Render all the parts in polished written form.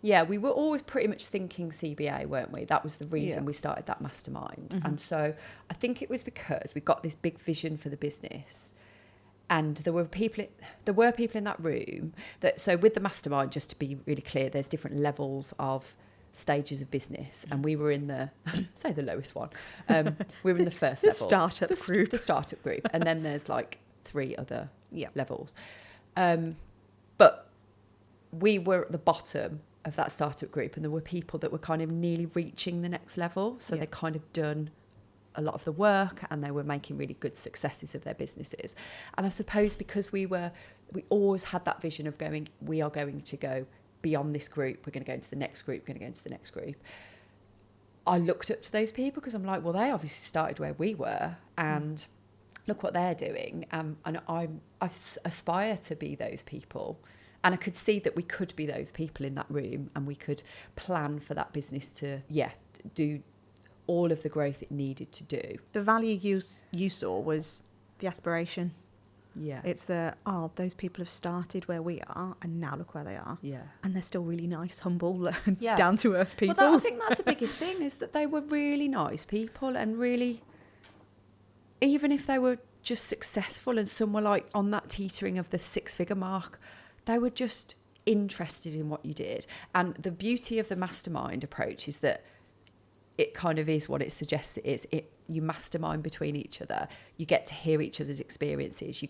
Yeah, we were always pretty much thinking CBA, weren't we? That was the reason we started that mastermind. Mm-hmm. And so I think it was because we got this big vision for the business, and there were people in that room that, so with the mastermind, just to be really clear, there's different levels of stages of business, and we were in the say the lowest one. We were in the first level, the startup group, and then there's like 3 other levels. But we were at the bottom of that startup group, and there were people that were kind of nearly reaching the next level, so they kind of done a lot of the work, and they were making really good successes of their businesses. And I suppose because we always had that vision of going, we are going to go beyond this group, we're going to go into the next group, we're going to go into the next group. I looked up to those people because I'm like, well, they obviously started where we were, and look what they're doing. And I aspire to be those people. And I could see that we could be those people in that room, and we could plan for that business to, do all of the growth it needed to do. The value you saw was the aspiration. Yeah. It's those people have started where we are, and now look where they are. Yeah. And they're still really nice, humble, down to earth people. Well, I think that's the biggest thing, is that they were really nice people, and really, even if they were just successful and some were like on that teetering of the 6-figure mark, they were just interested in what you did. And the beauty of the mastermind approach is that it kind of is what it suggests it is. You mastermind between each other. You get to hear each other's experiences.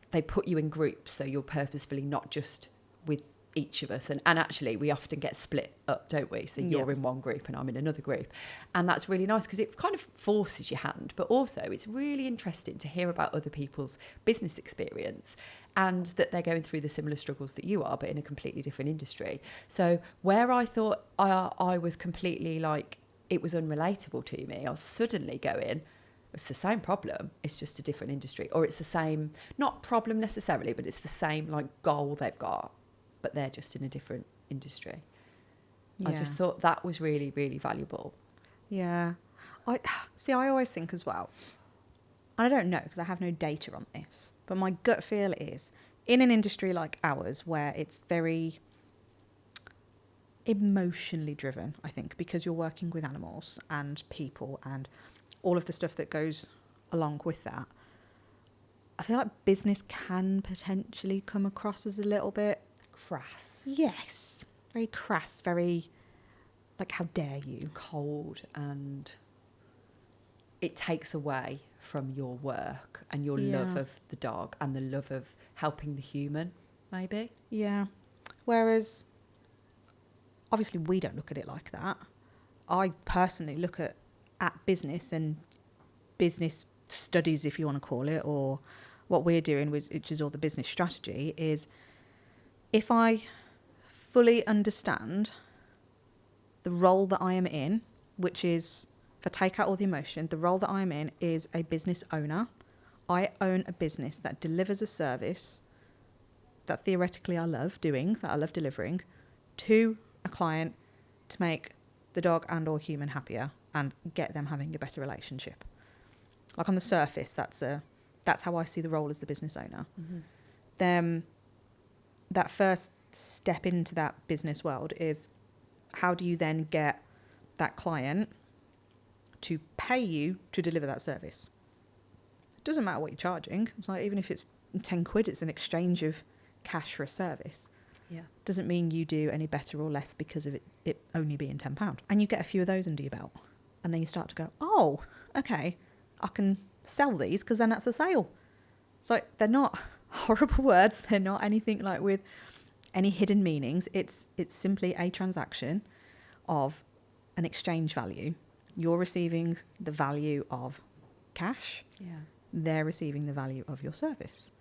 They put you in groups, so you're purposefully not just with each of us. And actually, we often get split up, don't we? So you're in one group and I'm in another group. And that's really nice because it kind of forces your hand. But also, it's really interesting to hear about other people's business experience, and that they're going through the similar struggles that you are, but in a completely different industry. So where I thought I was completely like, it was unrelatable to me, I was suddenly going, it's the same problem, it's just a different industry. Or it's the same, not problem necessarily, but it's the same like goal they've got, but they're just in a different industry. I just thought that was really, really valuable. Yeah. I always think as well, and I don't know because I have no data on this, but my gut feel is, in an industry like ours where it's very emotionally driven, I think, because you're working with animals and people and all of the stuff that goes along with that, I feel like business can potentially come across as a little bit crass. Yes. Very crass, very like, how dare you? Cold, and it takes away from your work and your love of the dog and the love of helping the human, maybe. Yeah. Whereas obviously we don't look at it like that. I personally look at business and business studies, if you want to call it, or what we're doing, which is all the business strategy, is if I fully understand the role that I am in, which is, if I take out all the emotion, the role that I am in is a business owner. I own a business that delivers a service that theoretically I love doing, that I love delivering, to a client to make the dog and or human happier and get them having a better relationship. Like, on the surface, that's how I see the role as the business owner. Mm-hmm. Then that first step into that business world is, how do you then get that client to pay you to deliver that service? It doesn't matter what you're charging. It's like, even if it's 10 quid, it's an exchange of cash for a service. Yeah. Doesn't mean you do any better or less because of it only being £10. And you get a few of those under your belt. And then you start to go, oh, okay, I can sell these because then that's a sale. So they're not horrible words. They're not anything like with any hidden meanings. It's simply a transaction of an exchange value. You're receiving the value of cash. Yeah. They're receiving the value of your service.